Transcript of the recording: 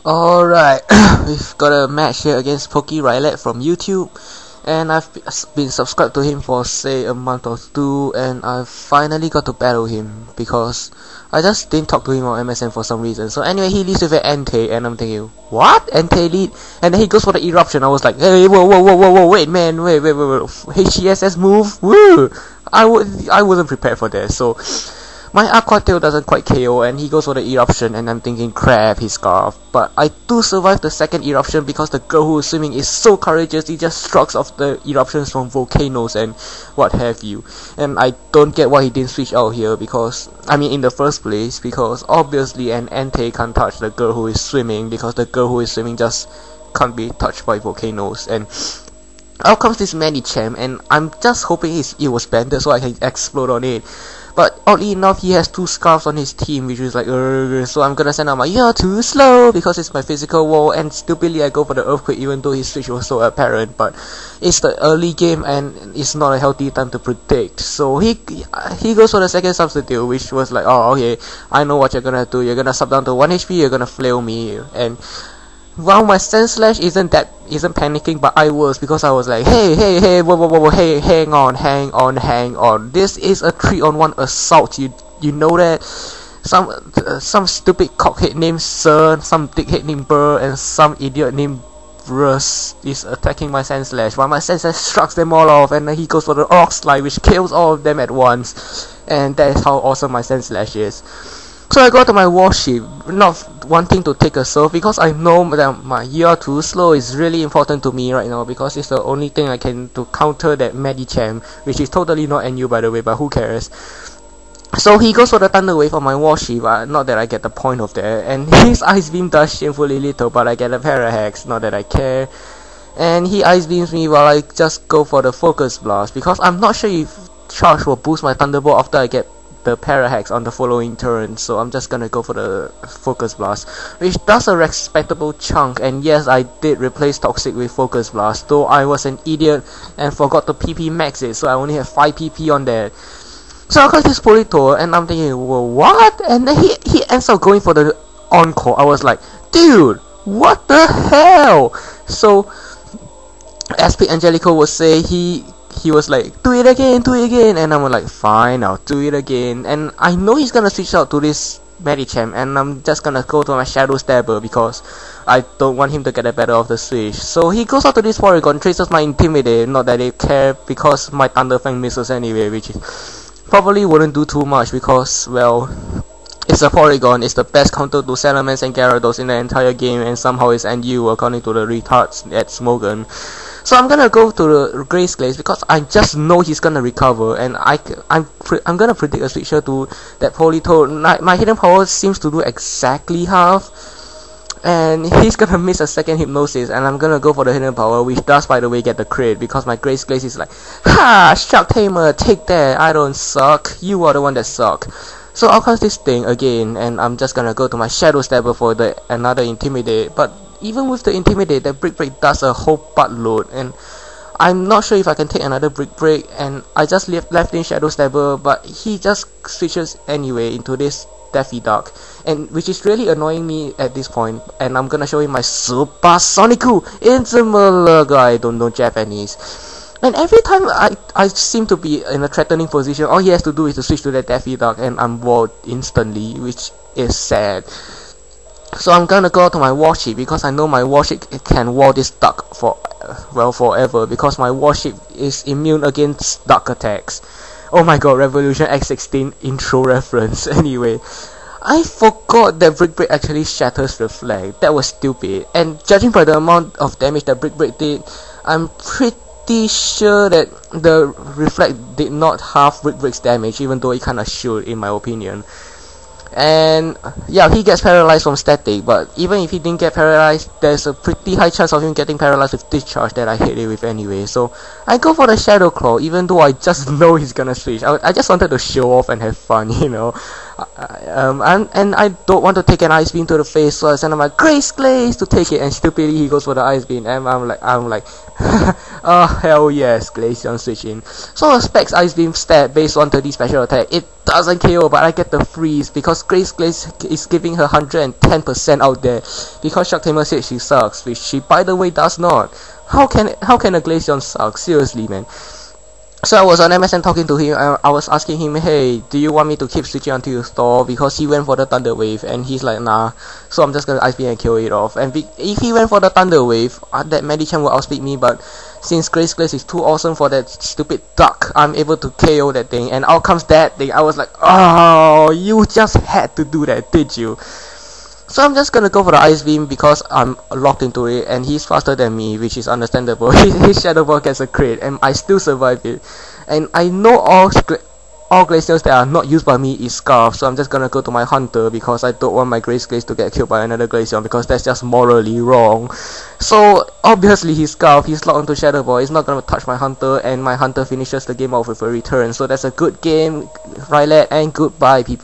Alright, we've got a match here against PokeRylet from YouTube, and I've been subscribed to him for say a month or two, and I finally got to battle him because I just didn't talk to him on MSN for some reason. So anyway, he leads with an Entei, and I'm thinking, what? Entei lead? And then he goes for the eruption. I was like, hey, whoa, wait, man, wait, HGSS move, woo! I wasn't prepared for that, so my Aqua Tail doesn't quite KO, and he goes for the eruption, and I'm thinking, crap, he's scarfed. But I do survive the second eruption because the girl who is swimming is so courageous. He just shrugs off the eruptions from volcanoes and what have you. And I don't get why he didn't switch out here because, I mean, in the first place, because obviously an Entei can't touch the girl who is swimming because the girl who is swimming just can't be touched by volcanoes. And out comes this Medicham, and I'm just hoping it was banded so I can explode on it. But oddly enough, he has two scarves on his team, which is like, so I'm gonna send out my "you're too slow" because it's my physical wall, and stupidly I go for the earthquake even though his switch was so apparent. But it's the early game and it's not a healthy time to predict. So he goes for the second substitute, which was like, oh okay, I know what you're gonna do. You're gonna sub down to 1 HP, you're gonna flail me, and while my Sandslash isn't panicking, but I was, because I was like, hey, whoa, hey, hang on. This is a 3-on-1 assault. You know that? Some stupid cockhead named Sir, some dickhead named Burr, and some idiot named Russ is attacking my Sandslash, while my Sandslash struck them all off, and then he goes for the Orc Slide, which kills all of them at once. And that is how awesome my Sandslash is. So I go to my warship, not wanting to take a serve because I know that my "you're too slow" is really important to me right now because it's the only thing I can to counter that Medicham, which is totally not NU by the way, but who cares. So he goes for the Thunder Wave on my warship, not that I get the point of that, and his Ice Beam does shamefully little, but I get a Parahex, not that I care. And he Ice Beams me while I just go for the Focus Blast because I'm not sure if Charge will boost my Thunderbolt after I get the Parahex on the following turn, so I'm just gonna go for the Focus Blast, which does a respectable chunk. And yes, I did replace Toxic with Focus Blast, though I was an idiot and forgot to PP max it, so I only have 5 PP on that. So I got this Politoed, and I'm thinking, well, what? And then he ends up going for the Encore. I was like, dude, what the hell? So SP Angelico would say he was like, do it again, and I'm like, fine, I'll do it again. And I know he's gonna switch out to this Medicham, and I'm just gonna go to my Shadow Stabber because I don't want him to get the better of the switch. So he goes out to this Porygon, traces my Intimidate, not that they care because my Thunderfang misses anyway, which probably wouldn't do too much because, well, it's a Porygon, it's the best counter to Salamence and Gyarados in the entire game, and somehow it's NU according to the retards at Smogon. So I'm gonna go to the Grace Glaze because I just know he's gonna recover, and I'm gonna predict a switcher to that Politoed. My Hidden Power seems to do exactly half, and he's gonna miss a second Hypnosis, and I'm gonna go for the Hidden Power, which does by the way get the crit because my Grace Glaze is like, ha! Shark Tamer, take that! I don't suck. You are the one that suck. So I'll cast this thing again, and I'm just gonna go to my Shadow Stabber for the another Intimidate. But even with the Intimidate, that Brick Break does a whole buttload, and I'm not sure if I can take another Brick Break, and I just left in Shadow Stabber, but he just switches anyway into this Daffy Duck, and which is really annoying me at this point. And I'm gonna show him my Super Sonicu Intimalaga. I don't know Japanese. And every time I seem to be in a threatening position, all he has to do is to switch to that Daffy Duck, and I'm walled instantly, which is sad. So I'm gonna go to my warship because I know my warship can wall this duck for, well, forever, because my warship is immune against duck attacks. Oh my god, Revolution X16 intro reference. Anyway, I forgot that Brick Break actually shatters Reflect. That was stupid. And judging by the amount of damage that Brick Break did, I'm pretty sure that the Reflect did not half Brick Break's damage, even though it kinda should, in my opinion. And yeah, he gets paralyzed from static, but even if he didn't get paralyzed, there's a pretty high chance of him getting paralyzed with Discharge that I hit it with anyway. So I go for the Shadow Claw, even though I just know he's gonna switch. I just wanted to show off and have fun, you know. And I don't want to take an ice beam to the face, so I send him my Grace Glaze to take it, and stupidly he goes for the ice beam, and I'm like, oh hell yes, Glaceon switch in. So a Specs ice beam stat based on 30 special attack, it doesn't KO, but I get the freeze because Grace Glaze is giving her 110% out there, because Shark Tamer said she sucks, which she by the way does not. How can a Glaceon suck? Seriously, man. So I was on MSN talking to him, I was asking him, hey, do you want me to keep switching until you stall? Because he went for the Thunder Wave, and he's like, nah, so I'm just gonna Ice Beam and kill it off. And if he went for the Thunder Wave, that Medicham will outspeed me, but since Grace Glaze is too awesome for that stupid duck, I'm able to KO that thing, and out comes that thing. I was like, oh, you just had to do that, did you? So I'm just gonna go for the Ice Beam because I'm locked into it, and he's faster than me, which is understandable. His Shadow Ball gets a crit, and I still survive it. And I know all Glaceons that are not used by me is Scarf, so I'm just gonna go to my Hunter because I don't want my Grace Glaze to get killed by another Glaceon, because that's just morally wrong. So obviously he's Scarf, he's locked onto Shadow Ball, he's not gonna touch my Hunter, and my Hunter finishes the game off with a return. So that's a good game, Rylet, and goodbye people.